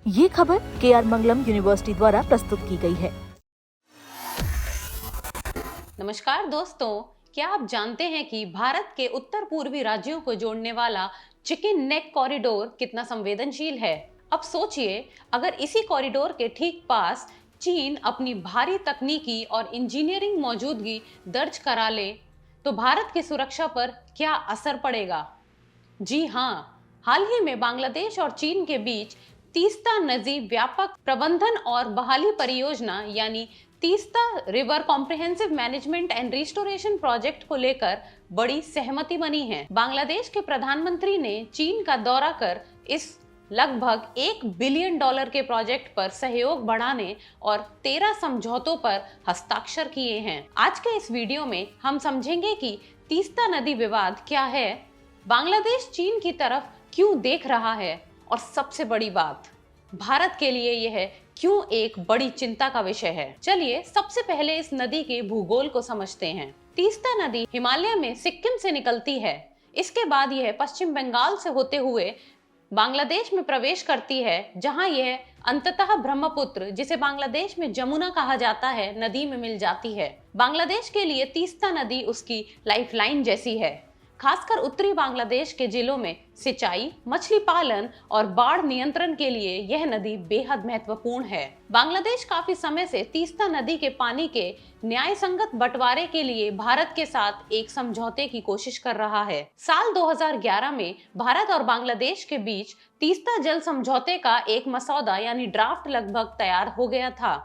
ये खबर KR मंगलम university द्वारा प्रस्तुत की गई है। नमस्कार दोस्तों, क्या आप जानते हैं कि भारत के उत्तर पूर्वी राज्यों को जोड़ने वाला चिकन नेक कॉरिडोर कितना संवेदनशील है। अब सोचिए, अगर इसी कॉरिडोर के ठीक पास चीन अपनी भारी तकनीकी और इंजीनियरिंग मौजूदगी दर्ज करा ले, तो भारत की सुरक्षा पर क्या असर पड़ेगा। जी हाँ, हाल ही में बांग्लादेश और चीन के बीच तीस्ता नदी व्यापक प्रबंधन और बहाली परियोजना यानी Teesta river comprehensive management and restoration project को लेकर बड़ी सहमति बनी है। बांग्लादेश के प्रधानमंत्री ने चीन का दौरा कर इस लगभग $1 बिलियन के प्रोजेक्ट पर सहयोग बढ़ाने और 13 समझौतों पर हस्ताक्षर किए हैं। आज के इस वीडियो में हम समझेंगे कि तीस्ता नदी विवाद क्या है, बांग्लादेश चीन की तरफ क्यों देख रहा है, और सबसे बड़ी बात, भारत के लिए यह क्यों एक बड़ी चिंता का विषय है। चलिए सबसे पहले इस नदी के भूगोल को समझते हैं। तीस्ता नदी हिमालय में सिक्किम से निकलती है। इसके बाद यह पश्चिम बंगाल से होते हुए बांग्लादेश में प्रवेश करती है, जहां यह अंततः ब्रह्मपुत्र, जिसे बांग्लादेश में जमुना कहा जाता है, नदी में मिल जाती है। बांग्लादेश के लिए तीस्ता नदी उसकी लाइफलाइन जैसी है। खासकर उत्तरी बांग्लादेश के जिलों में सिंचाई, मछली पालन और बाढ़ नियंत्रण के लिए यह नदी बेहद महत्वपूर्ण है। बांग्लादेश काफी समय से तीस्ता नदी के पानी के न्याय संगत बंटवारे के लिए भारत के साथ एक समझौते की कोशिश कर रहा है। साल 2011 में भारत और बांग्लादेश के बीच तीस्ता जल समझौते का एक मसौदा यानी ड्राफ्ट लगभग तैयार हो गया था।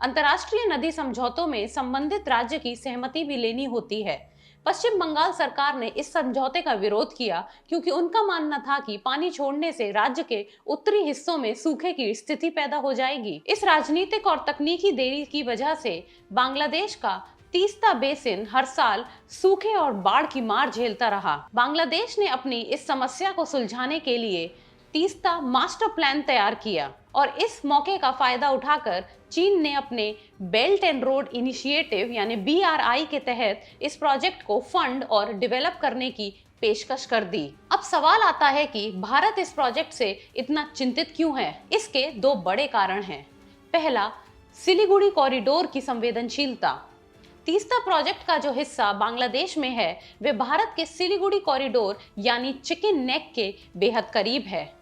अंतर्राष्ट्रीय नदी समझौतों में संबंधित राज्य की सहमति भी लेनी होती है। पश्चिम बंगाल सरकार ने इस समझौते का विरोध किया क्योंकि उनका मानना था कि पानी छोड़ने से राज्य के उत्तरी हिस्सों में सूखे की स्थिति पैदा हो जाएगी। इस राजनीतिक और तकनीकी देरी की वजह से बांग्लादेश का तीस्ता बेसिन हर साल सूखे और बाढ़ की मार झेलता रहा। बांग्लादेश ने अपनी इस समस्या को सुलझाने के लिए तीस्ता मास्टर प्लान तैयार किया और इस मौके का फायदा उठाकर चीन ने अपने बेल्ट एंड रोड इनिशिएटिव यानी BRI के तहत इस प्रोजेक्ट को फंड और डेवलप करने की पेशकश कर दी। अब सवाल आता है कि भारत इस प्रोजेक्ट से इतना चिंतित क्यों है। इसके दो बड़े कारण हैं। पहला, सिलीगुड़ी कॉरिडोर की संवेदनशीलता। तीस्ता प्रोजेक्ट का जो हिस्सा बांग्लादेश में है, वे भारत के सिलीगुड़ी कॉरिडोर यानी चिकन नेक के बेहद करीब है।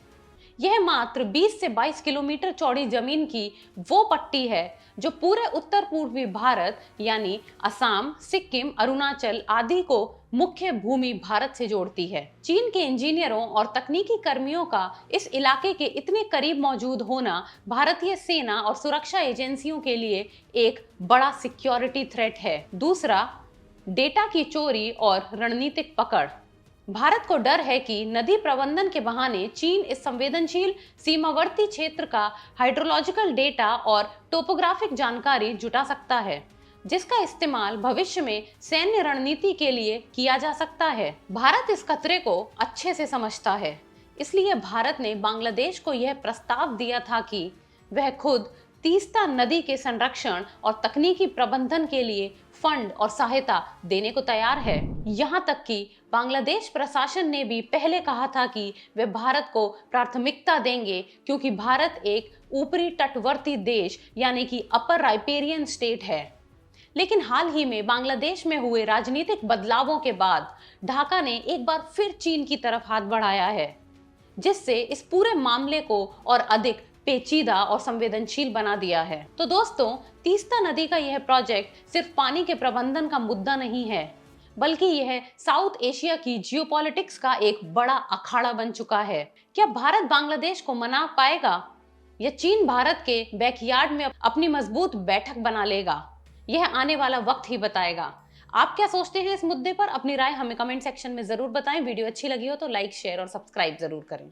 यह मात्र 20 से 22 किलोमीटर चौड़ी जमीन की वो पट्टी है जो पूरे उत्तर पूर्वी भारत यानी असम, सिक्किम, अरुणाचल आदि को मुख्य भूमि भारत से जोड़ती है। चीन के इंजीनियरों और तकनीकी कर्मियों का इस इलाके के इतने करीब मौजूद होना भारतीय सेना और सुरक्षा एजेंसियों के लिए एक बड़ा सिक्योरिटी थ्रेट है। दूसरा, डेटा की चोरी और रणनीतिक पकड़। भारत को डर है कि नदी प्रबंधन के बहाने चीन इस संवेदनशील सीमावर्ती क्षेत्र का हाइड्रोलॉजिकल डेटा और टोपोग्राफिक जानकारी जुटा सकता है, जिसका इस्तेमाल भविष्य में सैन्य रणनीति के लिए किया जा सकता है। भारत इस खतरे को अच्छे से समझता है, इसलिए भारत ने बांग्लादेश को यह प्रस्ताव दिया था कि वह खुद तीस्ता नदी के संरक्षण और तकनीकी प्रबंधन के लिए फंड और सहायता देने को तैयार है। यहाँ तक कि बांग्लादेश प्रशासन ने भी पहले कहा था कि वे भारत को प्राथमिकता देंगे क्योंकि भारत एक ऊपरी तटवर्ती देश यानी कि अपर राइपेरियन स्टेट है। लेकिन हाल ही में बांग्लादेश में हुए राजनीतिक बदलावों के बाद ढाका ने एक बार फिर चीन की तरफ हाथ बढ़ाया है, जिससे इस पूरे मामले को और अधिक पेचीदा और संवेदनशील बना दिया है। तो दोस्तों, तीस्ता नदी का यह प्रोजेक्ट सिर्फ पानी के प्रबंधन का मुद्दा नहीं है, बल्कि यह साउथ एशिया की जियोपॉलिटिक्स का एक बड़ा अखाड़ा बन चुका है। क्या भारत बांग्लादेश को मना पाएगा या चीन भारत के बैकयार्ड में अपनी मजबूत बैठक बना लेगा? यह आने वाला वक्त ही बताएगा। आप क्या सोचते हैं इस मुद्दे पर? अपनी राय हमें कमेंट सेक्शन में जरूर बताएं। वीडियो अच्छी लगी हो तो लाइक, शेयर और सब्सक्राइब जरूर करें।